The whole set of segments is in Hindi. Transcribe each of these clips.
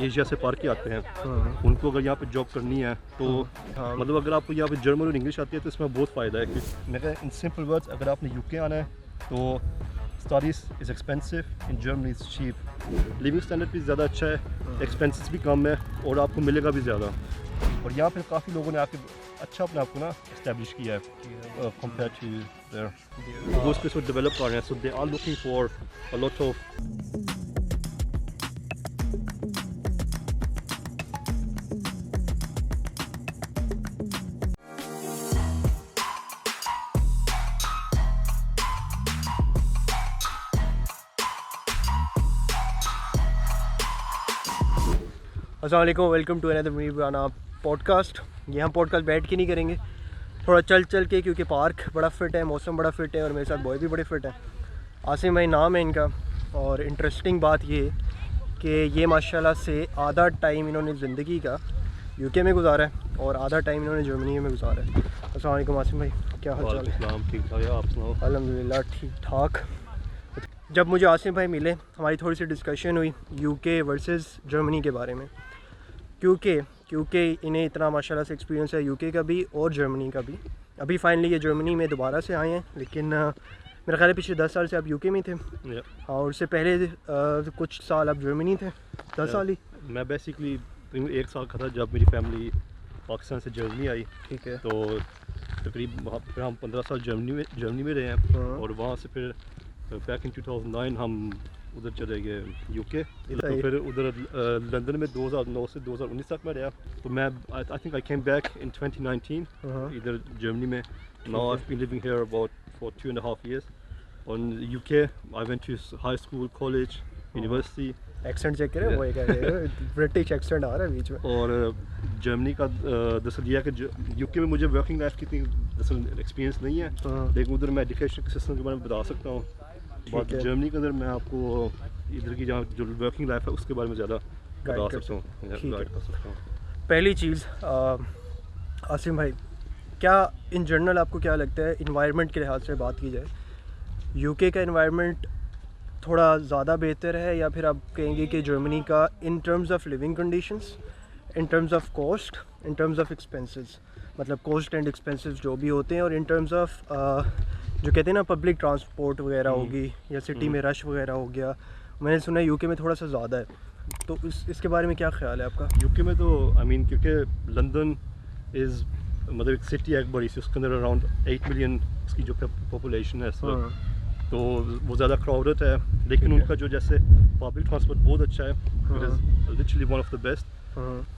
एशिया से पार के आते हैं उनको अगर यहाँ पे जॉब करनी है तो मतलब अगर आपको यहाँ पे जर्मन और इंग्लिश आती है तो इसमें बहुत फ़ायदा है। क्योंकि मैं इन सिंपल वर्ड्स अगर आपने यूके आना है तो studies is expensive, in Germany is cheap. Living standard भी ज़्यादा अच्छा है, एक्सपेंसेस भी कम है और आपको मिलेगा भी ज़्यादा। और यहाँ पे काफ़ी लोगों ने आके अच्छा अपने आप को ना इस्टेब्लिश किया है कंपेयर टू देयर। वो स्पेस को डेवलप कर रहे हैं, so they are looking for a lot of अस्सलाम वालेकुम, welcome to another Meerana podcast. ये हम पॉडकास्ट बैठ के नहीं करेंगे, थोड़ा चल के, क्योंकि पार्क बड़ा फिट है, मौसम बड़ा फिट है और मेरे साथ बॉय भी बड़े फिट है। आसिम भाई नाम है इनका। और इंटरेस्टिंग बात ये कि ये माशाल्लाह से आधा टाइम इन्होंने ज़िंदगी का यूके में गुजारा है और आधा टाइम इन्होंने जर्मनी में गुजारा है। अस्सलाम वालेकुम आसिम भाई, क्या हाल चाल है? ठीक ठाक है, आप सुनाओ? अल्हम्दुलिल्लाह ठीक ठाक। जब मुझे आसिम भाई मिले, हमारी थोड़ी सी डिस्कशन हुई यूके वर्सेस जर्मनी के बारे में, क्योंकि इन्हें इतना माशाल्लाह से एक्सपीरियंस है यूके का भी और जर्मनी का भी। अभी फाइनली ये जर्मनी में दोबारा से आए हैं, लेकिन मेरा ख्याल है पिछले 10 साल से आप यूके में थे। हाँ, और उससे पहले कुछ साल आप जर्मनी थे, 10 साल ही। मैं बेसिकली 1 साल का था जब मेरी फैमिली पाकिस्तान से जर्मनी आई। ठीक है। तो तकरीब वहाँ पर हम 15 साल जर्मनी में रहे हैं और वहाँ से फिर बैक इन 2009 हम उधर चले गए यूके। तो फिर उधर लंदन में 2009 से 2019 तक मैं रहा। तो मैं I think I came back in 2019 इधर जर्मनी में। Now I have been living here about for 2.5 years। On UK I went to high school, college, university. Accent check करें, वो एक ब्रिटिश एक्सेंट आ रहा है बीच में। और जर्मनी का दरअसल यह है कि यूके में मुझे वर्किंग लाइफ की दरअसल एक्सपीरियंस नहीं है, लेकिन उधर मैं एजुकेशन सिस्टम के बारे में बता सकता हूँ। बाकी जर्मनी के अंदर मैं आपको इधर की जहाँ जो वर्किंग लाइफ है उसके बारे में ज़्यादा बता सकता हूँ, गाइड कर सकता हूँ। पहली चीज़ आसिम भाई, क्या इन जनरल आपको क्या लगता है इन्वायरमेंट के लिहाज से बात की जाए, यूके का इन्वायरमेंट थोड़ा ज़्यादा बेहतर है या फिर आप कहेंगे कि जर्मनी का in terms of living conditions, in terms of cost, in terms of expenses, मतलब कॉस्ट एंड एक्सपेंसेस जो भी होते हैं, और इन टर्म्स ऑफ जो कहते हैं ना पब्लिक ट्रांसपोर्ट वगैरह होगी या सिटी में रश वगैरह हो गया, मैंने सुना है यूके में थोड़ा सा ज़्यादा है। तो इसके बारे में क्या ख्याल है आपका? यूके में तो आई मीन क्योंकि लंदन इज़ मतलब एक सिटी है एक बड़ी सी, उसके अंदर अराउंड 8 मिलियन उसकी जो पॉपुलेशन है इस वक्त, तो वो ज़्यादा क्राउडेड है। लेकिन उनका जो जैसे पब्लिक ट्रांसपोर्ट बहुत अच्छा है, it is literally one of the best.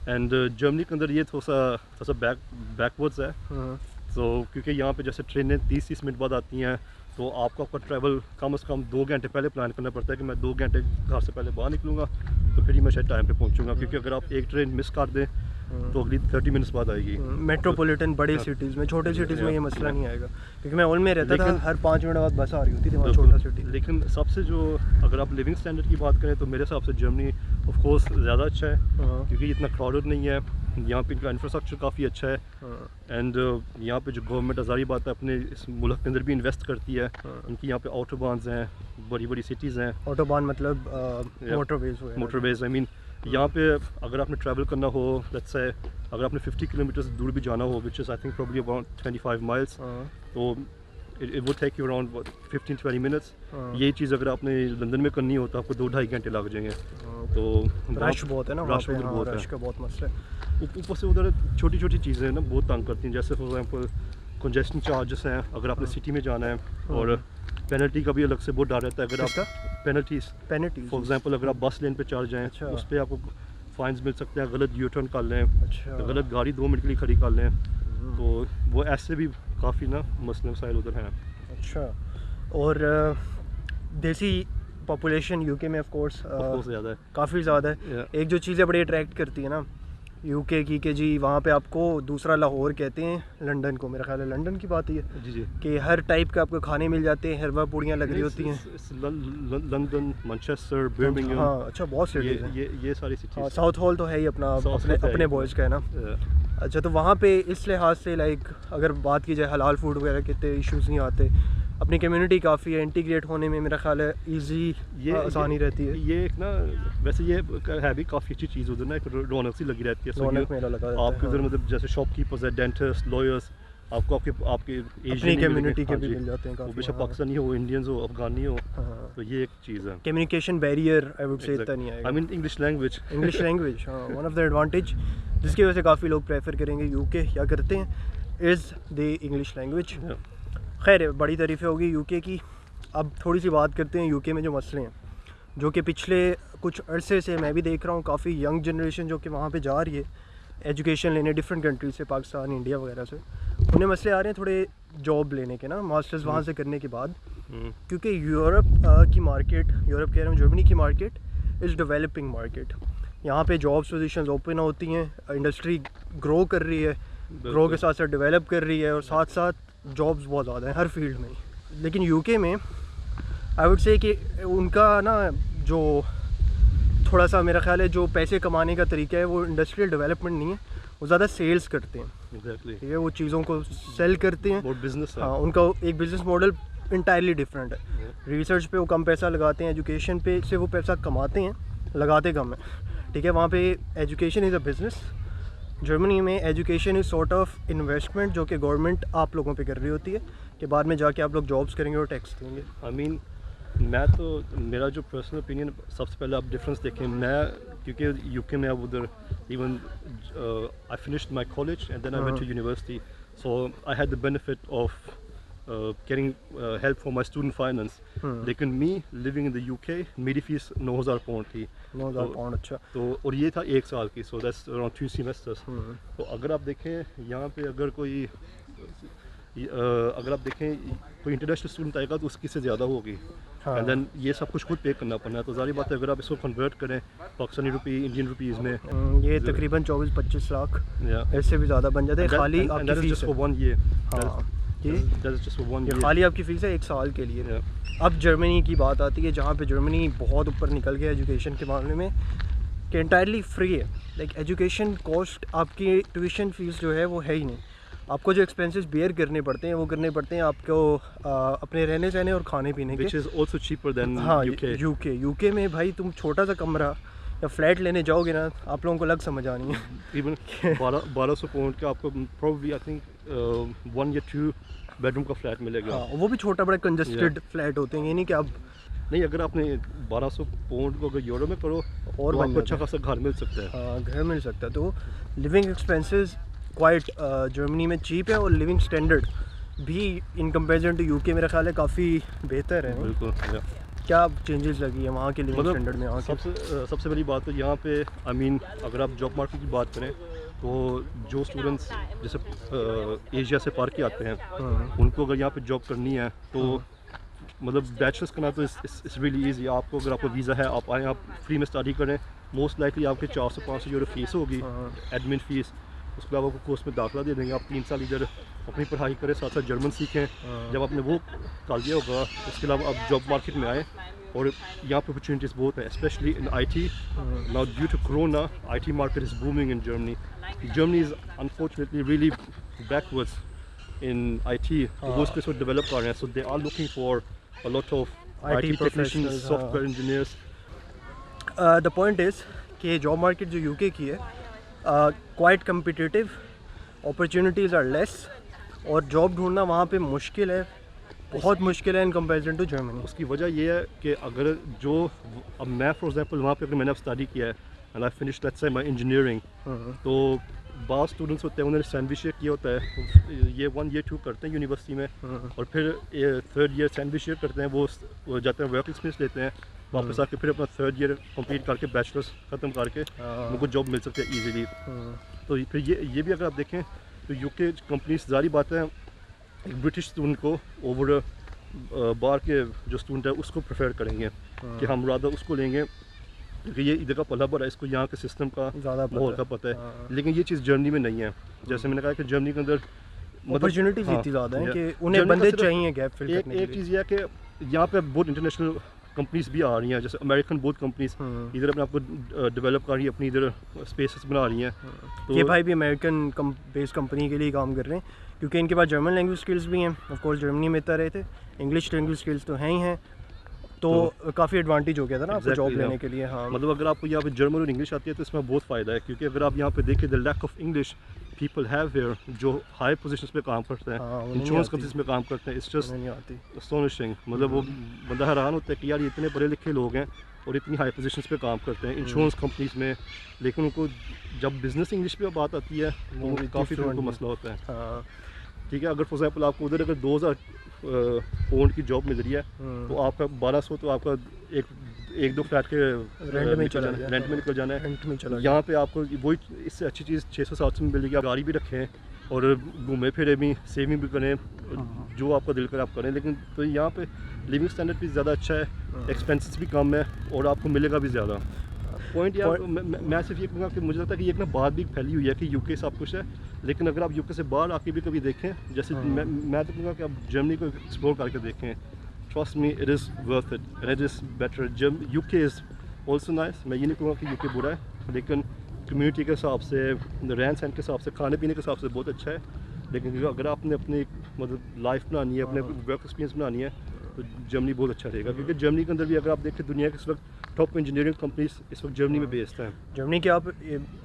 And Germany के अंदर ये थोड़ा सा बैकवर्ड्स है। तो क्योंकि यहाँ पे जैसे ट्रेनें 30 मिनट बाद आती हैं, तो आपका ट्रैवल कम से कम 2 घंटे पहले प्लान करना पड़ता है कि मैं 2 घंटे घर से पहले बाहर निकलूँगा तो फिर ही मैं शायद टाइम पे पहुँचूँगा। क्योंकि अगर आप एक ट्रेन मिस कर दें तो अगली 30 मिनट्स बाद आएगी। मेट्रोपॉलिटन बड़ी सिटीज़ में, छोटे सिटीज़ में ये मसला नहीं आएगा, क्योंकि मैं ओल में रहता था, हर 5 मिनट बाद बस आ रही होती थी वहाँ छोटा सिटी। लेकिन सबसे जो अगर आप लिविंग स्टैंडर्ड की बात करें तो मेरे हिसाब से जर्मनी ऑफ कोर्स ज़्यादा अच्छा है, क्योंकि इतना क्राउडेड नहीं है, यहाँ पे इनका इंफ्रास्ट्रक्चर काफ़ी अच्छा है। एंड यहाँ पे जो गवर्नमेंट अजारी बात है अपने इस मुल्क के अंदर भी इन्वेस्ट करती है। उनकी यहाँ पे ऑटोबान्स हैं, बड़ी बड़ी सिटीज़ हैं। ऑटोबान मतलब मोटरवेज। आई मीन यहाँ पे अगर आपने ट्रैवल करना हो, लेट्स से अगर आपने 50 किलोमीटर दूर भी जाना हो, which is I think probably about 25 miles, तो it would take you around 15-20 minutes. यही चीज़ अगर आपने लंदन में करनी हो तो आपको 2-2.5 घंटे लग जाएंगे। तो रश बहुत है ना, रश उधर बहुत है, रश का बहुत मसला है। ऊपर से उधर छोटी छोटी चीज़ें ना बहुत तंग करती हैं, जैसे फॉर एग्जांपल कंजेस्शन चार्जेस हैं अगर आपने सिटी में जाना है, और पेनल्टी का भी अलग से बहुत डर रहता है। अगर आप पेनल्टीज फॉर एग्जांपल अगर आप बस लेन पे चढ़ जाएँ, उस पर आपको फाइन्स मिल सकते हैं। गलत यू टर्न कर लें, तो गलत गाड़ी 2 मिनट के लिए खड़ी कर लें, तो वो ऐसे भी काफ़ी ना मसले मसाइल उधर हैं। अच्छा, और देसी पॉपुलेशन यूके में ऑफ कोर्स ज़्यादा है, काफ़ी ज़्यादा है। एक जो चीज़ें बड़ी अट्रैक्ट करती है ना यूके की, कि जी वहाँ पे आपको दूसरा लाहौर कहते हैं लंदन को, मेरा ख्याल है लंदन की बात ही है जी कि हर टाइप के आपको खाने मिल जाते हैं, हलवा पूड़ियाँ लग रही होती हैं। London, Manchester, Birmingham. हाँ अच्छा, बहुत सिटीज़ हैं ये सारी सिटीज़। हाँ, साउथ हॉल तो है ही अपना, अपने बॉयज़ का है ना। अच्छा, तो वहाँ पे इस लिहाज से लाइक अगर बात की जाए हलाल फूड वगैरह के इतने इश्यूज़ नहीं आते, अपनी कम्युनिटी काफ़ी है, इंटीग्रेट होने में मेरा ख्याल है ईजी, ये आसानी रहती है। ये एक ना वैसे ये है भी काफ़ी अच्छी चीज़ उधर ना, एक रौनक सी लगी रहती है। रौनक मेला लगा रहता है, आपके उधर हाँ। मतलब जैसे शॉपकीपर्स है, डेंटिस्ट, लॉयर्स, आपको आपके आपके अपनी एशियन कम्युनिटी के भी मिल जाते हैं वो काफ़ी, बेशक हाँ। पाकिस्तानी हो, इंडियंस हो, अफगानी हो, हाँ। तो ये एक चीज़ है। Communication barrier I would say इतना नहीं आएगा। I mean English language. English language, हाँ, वन ऑफ द एडवांटेज जिसकी वजह से काफ़ी लोग प्रेफर करेंगे यूके या करते हैं इज़ द इंग्लिश लैंग्वेज। खैर, बड़ी तारीफ़ें होगी यूके की। अब थोड़ी सी बात करते हैं यूके में जो मसले हैं, जो कि पिछले कुछ अरसे से मैं भी देख रहा हूँ, काफ़ी यंग जनरेशन जो कि वहाँ पे जा रही है एजुकेशन लेने डिफरेंट कंट्रीज से, पाकिस्तान, इंडिया वगैरह से। उन्हें मसले आ रहे हैं थोड़े जॉब लेने के ना, मास्टर्स वहाँ से करने के बाद, क्योंकि यूरोप की मार्केट, यूरोप कह रहा हूँ, जर्मनी की मार्केट इज़ डेवलपिंग मार्केट। यहाँ पे जॉब्स पोजीशंस ओपन होती हैं, इंडस्ट्री ग्रो कर रही है, ग्रो के साथ साथ डेवलप कर रही है, और साथ साथ जॉब्स बहुत ज़्यादा हैं हर फील्ड में। लेकिन यूके में आई वुड से कि उनका ना जो थोड़ा सा मेरा ख्याल है जो पैसे कमाने का तरीका है वो इंडस्ट्रियल डेवलपमेंट नहीं है, वो ज़्यादा सेल्स करते हैं। एग्जैक्टली, ठीक है, वो चीज़ों को सेल करते हैं, वो बिजनेस है। हाँ, उनका एक बिज़नेस मॉडल इंटायरली डिफरेंट है। रिसर्च पे वो कम पैसा लगाते हैं, एजुकेशन पे से वो पैसा कमाते हैं, लगाते कम है। ठीक है, वहाँ पे education is a business. Germany में education is sort of investment जो कि गवर्नमेंट आप लोगों पे कर रही होती है, कि बाद में जाके आप लोग जॉब्स करेंगे और टैक्स देंगे। आई मीन मैं तो, मेरा जो पर्सनल ओपिनियन, सबसे पहले आप डिफरेंस देखें। मैं क्योंकि यूके में अब उधर even I finished my college and then I went to university, so I had the benefit of getting help for my student finance. लेकिन me living in the UK, मेरी फीस 9,000 पाउंड थी। 9,000 पाउंड, अच्छा। तो और ये था 1 साल की, सो दैट्स अराउंड 2 सेमेस्टर्स। तो अगर आप देखें यहाँ पे, अगर कोई अगर आप देखें कोई इंटरनेशनल स्टूडेंट आएगा तो उसकी से ज़्यादा होगी, हाँ। एंड देन ये सब कुछ खुद पे करना पड़ना है। तो ज़ाहिर बात है, अगर आप इसको कन्वर्ट करें पाकिस्तानी रुपी, इंडियन रुपीज़ में, ये तकरीबन 24-25 लाख या इससे भी ज़्यादा बन जाता है खाली and आपकी that is फीस just है। for 1 year. हाँ, That is just for 1 ये year. खाली आपकी फ़ीस है 1 साल के लिए। Yeah. अब जर्मनी की बात आती है, जहाँ पे जर्मनी बहुत ऊपर निकल गया एजुकेशन के मामले में, कि इंटायरली फ्री है। लाइक एजुकेशन कॉस्ट, आपकी ट्यूशन फ़ीस जो है वो है ही नहीं। आपको जो एक्सपेंसेस बेयर करने पड़ते हैं वो करने पड़ते हैं आपको अपने रहने सहने और खाने पीने के। Which is also cheaper than हाँ, UK. यूके में भाई तुम छोटा सा कमरा या फ्लैट लेने जाओगे ना, आप लोगों को लग समझ आनी है। Even 1200 पाउंड का आपको probably I think 1 या 2 बेडरूम का फ्लैट मिलेगा। हाँ, वो भी छोटा बड़ा कंजस्टेड फ्लैट होते हैं, ये नहीं कि आप नहीं, अगर आपने 1200 पाउंड को अगर यूरो में करो और तो बन आपको जाता अच्छा खासा घर मिल सकता है। हाँ, घर मिल सकता है। तो लिविंग एक्सपेंसेस क्वाइट जर्मनी में चीप है, और लिविंग स्टैंडर्ड भी इन कंपेरिजन टू यूके मेरा ख्याल है काफ़ी बेहतर है। बिल्कुल, क्या चेंजेस लगी है वहाँ के लिविंग स्टैंडर्ड में? यहाँ के सबसे बड़ी बात तो यहाँ पे, आई मीन अगर आप जॉब मार्केट की बात करें तो जो स्टूडेंट्स जैसे एशिया से पार के आते हैं, उनको अगर यहाँ पे जॉब करनी है तो मतलब बैचलर्स करना तो इट्स रियली ईजी। आपको अगर आपको वीज़ा है, आप आएँ, आप फ्री में स्टडी करें, मोस्ट लाइकली आपके 400-500 यूरो फीस होगी, एडमिन फ़ीस। उसके बाद आपको कोर्स में दाखिला दे देंगे, आप 3 साल इधर अपनी पढ़ाई करें, साथ साथ जर्मन सीखें। जब आपने वो कर दिया होगा, उसके अलावा आप जॉब मार्केट में आए, और यहाँ पे अपॉर्चुनिटीज़ बहुत हैं, specially in IT। Now due to corona, IT market is booming in Germany. Germany is unfortunately really backwards in IT. वो उसके साथ डेवलप कर रहे हैं, so they are looking for a lot of IT technicians, professionals, software engineers. The point is कि जॉब मार्केट जो यूके की है quite competitive, opportunities are less, और जॉब ढूंढना वहाँ पे मुश्किल है, बहुत मुश्किल है इन कंपैरिजन टू जर्मनी। उसकी वजह ये है कि अगर जो, अब मैं फॉर एग्जांपल वहाँ पे अगर मैंने अब स्टडी किया है and I finish let's say my engineering, तो बहुत स्टूडेंट्स होते हैं, उन्होंने सैंडविच ईयर किया होता है, ये 1 year 2 करते हैं यूनिवर्सिटी में, और फिर 3rd year सैंडविच ईयर करते हैं, वो जाते हैं वर्क एक्सपीरियंस लेते हैं, वापस आके फिर अपना 3rd year कंप्लीट करके बैचलर्स ख़त्म करके उनको जॉब मिल सकती है ईजीली। तो फिर ये भी अगर आप देखें तो यूके कंपनीज, ज़ाहिर बात है, एक ब्रिटिश स्टूडेंट को ओवर बाहर के जो स्टूडेंट है उसको प्रेफर करेंगे कि हम राधा उसको लेंगे, क्योंकि ये इधर का पला बड़ा है, इसको यहाँ के सिस्टम का, माहौल का पता है। लेकिन ये चीज़ जर्मनी में नहीं है। जैसे मैंने कहा कि जर्मनी के अंदर अपॉर्चुनिटीज़ इतनी ज़्यादा है कि उन्हें बंदे चाहिए गैप फिल करने के लिए। एक चीज़ ये है कि यहाँ पे बहुत इंटरनेशनल कंपनीज भी आ रही हैं, जैसे अमेरिकन बहुत कंपनीज इधर अपने आपको डेवलप कर रही है, अपनी इधर स्पेसेस बना रही हैं। तो ये भाई भी अमेरिकन बेस्ड कंपनी के लिए काम कर रहे हैं, क्योंकि इनके पास जर्मन लैंग्वेज स्किल्स भी हैं। ऑफ कोर्स जर्मनी में इतना रहे थे, इंग्लिश लैंग्वेज स्किल्स तो हैं ही हैं, तो काफ़ी एडवांटेज हो गया था ना आपको जॉब लेने के लिए। हाँ, मतलब अगर आपको यहाँ पे जर्मन और इंग्लिश आती है तो इसमें बहुत फ़ायदा है, क्योंकि अगर आप यहाँ पे देखें the lack of English people have here, जो हाई पोजीशंस पे काम करते हैं, हाँ, उन्हें नहीं इंश्योरेंस आती। कंपनीज में काम करते हैं, इट्स जस्ट नहीं आती। astonishing। मतलब वो बंदा हैरान होता है कि यार ये इतने पढ़े लिखे लोग हैं और इतनी हाई पोजीशंस पे काम करते हैं इंश्योरेंस कंपनीज में, लेकिन उनको जब बिजनेस इंग्लिश पे बात आती है वो तो इतनी काफ़ी fluent उनको नहीं। मसला होता है। हाँ, ठीक है, अगर फॉर एग्जाम्पल आपको उधर अगर 2000 पाउंड की जॉब मिल रही है तो आपका 1200 तो आपका एक दो फ्लैट के रेंट में निकल चला जाना है, गया। रेंट में निकल जाना है। रेंट में चला गया। यहाँ पे आपको वही इससे अच्छी चीज़ 600-700 में मिलेगी, आप गाड़ी भी रखें और घूमे फिरे भी, सेविंग भी करें, जो आपका दिल करे आप करें। लेकिन तो यहाँ पे लिविंग स्टैंडर्ड भी ज़्यादा अच्छा है, एक्सपेंसेस भी कम है और आपको मिलेगा भी ज़्यादा। पॉइंट यार मैं सिर्फ ये कहूँगा कि मुझे लगता है कि ये एक ना बात भी फैली हुई है कि यूके सब कुछ है, लेकिन अगर आप यूके से बाहर आके भी कभी देखें, जैसे मैं तो कहूँगा कि आप जर्मनी को एक्सप्लोर करके देखें, trust me it is worth it and it is better. UK is also nice, मैं ये नहीं कहूँगा कि यूके बुरा है, लेकिन कम्युनिटी के हिसाब से, रहन सहन के हिसाब से, खाने पीने के हिसाब से बहुत अच्छा है। लेकिन अगर आपने अपनी मतलब लाइफ बनानी है, अपने वर्क एक्सपीरियंस बनानी है, तो जर्मनी बहुत अच्छा रहेगा, क्योंकि जर्मनी के अंदर भी अगर आप देखें दुनिया के इस वक्त टॉप इंजीनियरिंग कंपनीज इस वक्त जर्मनी में बेस्ड हैं। जर्मनी की आप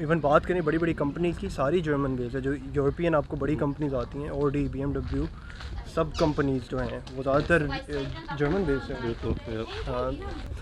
इवन बात करें बड़ी बड़ी कंपनीज की, सारी जर्मन बेस्ड है। जो यूरोपियन आपको बड़ी कंपनीज आती हैं, ऑडी, BMW, सब कंपनीज जो हैं वो ज़्यादातर जर्मन बेस्ड हैं। बिल्कुल। हाँ,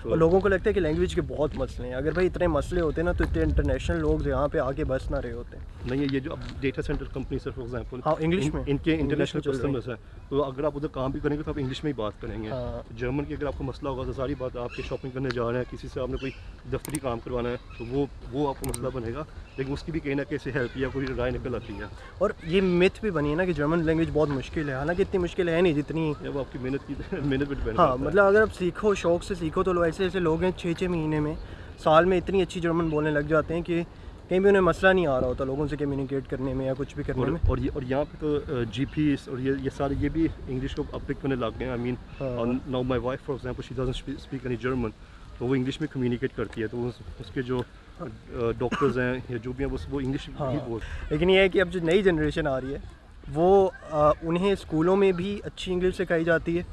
और लोगों को लगता है कि लैंग्वेज के बहुत मसले हैं। अगर भाई इतने मसले होते ना तो इतने इंटरनेशनल लोग यहाँ पे आके बस ना रहे होते। नहीं है ये जो अब डेटा सेंटर कंपनीज है फॉर एग्जांपल, हाँ, इंग्लिश में इनके इंग्लिश इंटरनेशनल में चल रही कस्टमर्स हैं, तो अगर आप उधर काम भी करेंगे तो आप इंग्लिश में ही बात करेंगे। हाँ। जर्मन की अगर आपको मसला होगा तो सारी बात आपके शॉपिंग करने जा रहे हैं, किसी से आपने कोई दफ्तरी काम करवाना है, तो वो आपको मसला बनेगा, लेकिन उसकी भी कहीं ना कहीं से हेल्प या कोई राय निकल आती है। और ये मिथ भी बनी है ना कि जर्मन लैंग्वेज बहुत मुश्किल है, हालांकि इतनी मुश्किल है नहीं जितनी। अब आपकी मेहनत की मेहनत पे डिपेंड हाँ, करता है। मतलब अगर आप सीखो, शौक से सीखो, तो लोग ऐसे ऐसे लोग हैं 6-6 महीने में, साल में इतनी अच्छी जर्मन बोलने लग जाते हैं कि कहीं भी उन्हें मसला नहीं आ रहा होता लोगों से कम्युनिकेट करने में या कुछ भी करने में। और यहाँ पे तो जीपीस और ये सारे ये भी इंग्लिश को अब पिक करने लग गए हैं। I mean now my wife for example she doesn't speak any German, तो वो इंग्लिश में कम्युनिकेट करती है, तो उसके जो डॉक्टर्स हैं या जो भी हैं वो इंग्लिश ही बोल। लेकिन ये है कि अब जो नई जनरेशन आ रही है वो उन्हें स्कूलों में भी अच्छी इंग्लिश सिखाई जाती है,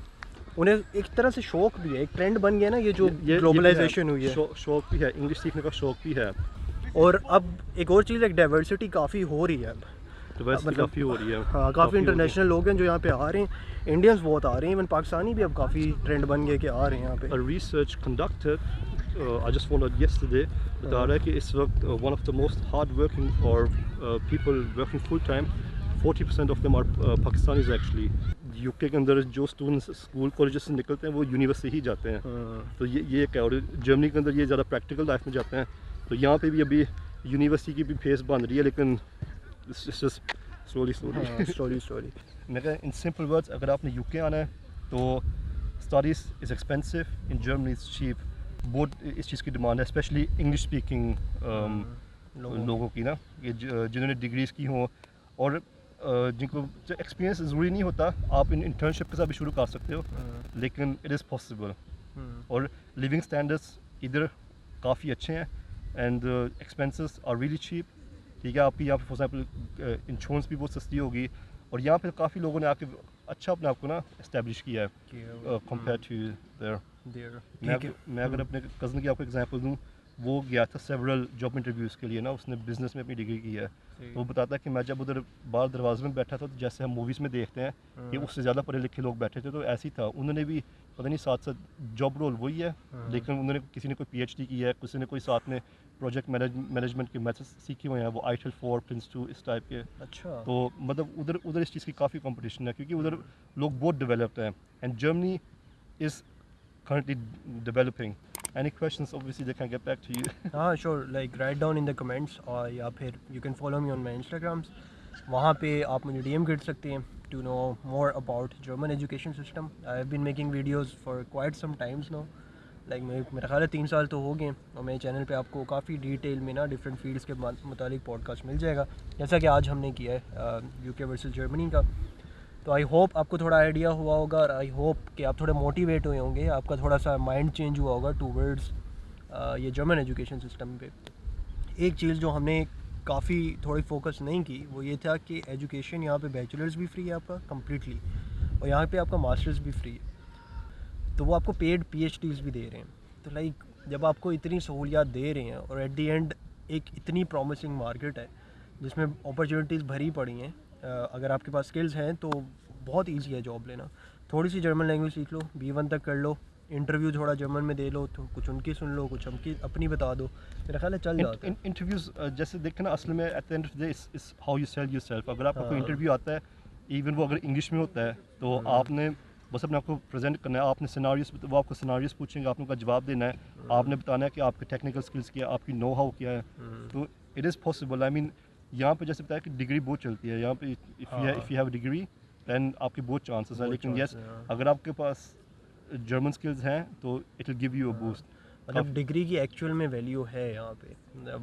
उन्हें एक तरह से शौक भी है, एक ट्रेंड बन गया ना ये जो ग्लोबलाइजेशन हुई है। शौक भी है, इंग्लिश सीखने का शौक भी है। और अब एक और चीज़, एक डाइवर्सिटी काफ़ी हो रही है अब, मतलब काफ़ी हो रही है। हाँ, काफ़ी इंटरनेशनल लोग हैं जो यहाँ पे आ रहे हैं, इंडियंस बहुत आ रहे हैं, इवन पाकिस्तानी भी अब काफ़ी ट्रेंड बन गए कि आ रहे हैं यहाँ पे। A research conducted, I just found out yesterday, बता रहा है कि इस वक्त one of the most hard working or people working full time, 40% of them are Pakistanis actually। UK के अंदर जो स्टूडेंट्स स्कूल कॉलेज से निकलते हैं वो यूनिवर्सिटी ही जाते हैं, तो ये क्या, और जर्मनी के अंदर ये ज़्यादा प्रैक्टिकल लाइफ में जाते हैं, तो यहाँ पे भी अभी यूनिवर्सिटी की भी फेस बन रही है, लेकिन स्लोली। मैं कह इन सिंपल वर्ड्स, अगर आपने यूके आना है तो studies is expensive, in Germany is cheap. बहुत इस चीज़ की डिमांड है, स्पेशली इंग्लिश स्पीकिंग लोगों की ना, ये जिन्होंने डिग्रीज़ की हों और जिनको एक्सपीरियंस ज़रूरी नहीं होता, आप इन इंटर्नशिप के साथ भी शुरू कर सकते हो, लेकिन इट इज़ पॉसिबल। और लिविंग स्टैंडर्ड्स इधर काफ़ी अच्छे हैं and expenses are really cheap. ठीक है, आपकी यहाँ पे फॉर एग्जाम्पल इंश्योरेंस भी बहुत सस्ती होगी, और यहाँ पे काफ़ी लोगों ने आके अच्छा अपने आप को ना इस्टेब्लिश किया है कंपेयर टू देयर। मैं अगर अपने कज़न की आपको एग्जांपल दूँ, वो गया था सेवरल जॉब इंटरव्यूज़ के लिए ना, उसने बिज़नेस में अपनी डिग्री की है, तो वो बताता है कि मैं जब उधर बाहर दरवाजे में बैठा था, तो जैसे हम मूवीज़ में देखते हैं कि उससे ज़्यादा पढ़े लिखे लोग बैठे थे, तो ऐसे ही था। उन्होंने भी पता नहीं साथ जॉब रोल वही है, लेकिन उन्होंने किसी ने कोई PhD की है, किसी ने कोई साथ में प्रोजेक्ट मैनेजमेंट के मेथड्स सीखे हुए हैं, वो ITIL 4 Prince 2 इस टाइप के। अच्छा, तो मतलब उधर इस चीज़ की काफ़ी कंपटीशन है, क्योंकि उधर लोग बहुत डेवलप्ड हैं and Germany is currently developing। Any questions, obviously they can get back to you। हाँ, sure, like write down in the comments, और या फिर you can follow me on my Instagrams, वहाँ पे आप मुझे DM कर सकते हैं to know more about German education system। I have been making videos for quite some times now, like मेरा ख्याल है 3 साल तो हो गए, और मेरे चैनल पे आपको काफ़ी डिटेल में ना डिफरेंट फील्ड्स के मुतालिक पॉडकास्ट मिल जाएगा, जैसा कि आज हमने किया है UK वर्सेस जर्मनी का। तो आई होप आपको थोड़ा आइडिया हुआ होगा, और आई होप कि आप थोड़े मोटिवेट हुए होंगे, आपका थोड़ा सा माइंड चेंज हुआ होगा टूवर्ड्स ये जर्मन एजुकेशन सिस्टम पे। एक चीज़ जो हमने काफ़ी थोड़ी फोकस नहीं की वो ये था कि एजुकेशन यहाँ पे बैचलर्स भी फ्री है आपका कम्प्लीटली, और यहाँ पे आपका मास्टर्स भी फ्री है। तो वो आपको पेड PhDs भी दे रहे हैं। तो लाइक जब आपको इतनी सहूलियात दे रहे हैं और एट दी एंड एक इतनी प्रॉमिसिंग मार्केट है जिसमें अपॉर्चुनिटीज़ भरी पड़ी हैं, अगर आपके पास स्किल्स हैं तो बहुत ईजी है जॉब लेना। थोड़ी सी जर्मन लैंग्वेज सीख लो, B1 तक कर लो, इंटरव्यू थोड़ा जर्मन में दे लो, तो कुछ उनकी सुन लो, कुछ अपनी बता दो, मेरा ख्याल है चल जाता है। इंटरव्यूज़ जैसे देखें ना, असल में at the end of the day इस हाउ यू सेल योरसेल्फ। अगर आपका कोई हाँ। इंटरव्यू आता है, इवन वो अगर इंग्लिश में होता है, तो आपने बस अपने आपको प्रेजेंट करना है। आपने सिनारियोस, वो आपको सिनारियोस पूछेंगे, आपने उनका जवाब देना है, आपने बताना है कि आपके टेक्निकल स्किल्स क्या है, आपकी नो हाउ क्या है। तो it is possible. I mean यहाँ पे जैसे बताया कि डिग्री बहुत चलती है यहाँ पे। If you have degree than आपके बहुत चांसेस हैं। लेकिन यस, अगर आपके पास जर्मन स्किल्स हैं तो it will give you a boost. मतलब डिग्री की एक्चुअल में वैल्यू है यहाँ पे,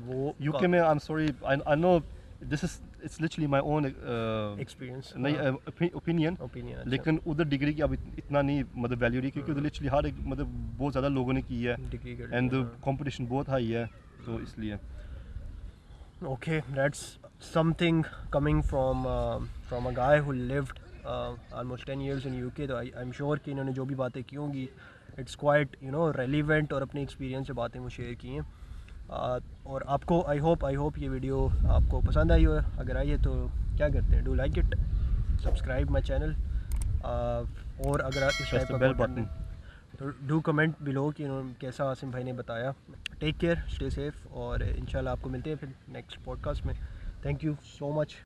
वो यूके में, I am sorry, I know this is, it's literally my own experience नहीं ओपिनियन, ओपिनियन। लेकिन उधर डिग्री की अब इतना नहीं मतलब वैल्यू रही, क्योंकि उधर लिटरली हर एक मतलब बहुत ज़्यादा लोगों ने की है डिग्री कर एंड कंपटीशन बहुत हाई है, तो इसलिए। Okay, that's something coming from a guy who lived almost 10 years in UK. तो I'm sure कि इन्होंने जो भी बातें की होंगी, it's quite relevant, और अपने एक्सपीरियंस से बातें वो शेयर की हैं। और आपको आई होप ये वीडियो आपको पसंद आई हो। अगर आई है तो क्या करते हैं, do like it, subscribe my channel, और अगर इस टाइप का बेल content बटन, तो डू कमेंट बिलो कि कैसा आसिम भाई ने बताया। टेक केयर, स्टे सेफ, और इंशाल्लाह आपको मिलते हैं फिर नेक्स्ट पॉडकास्ट में। Thank you so much.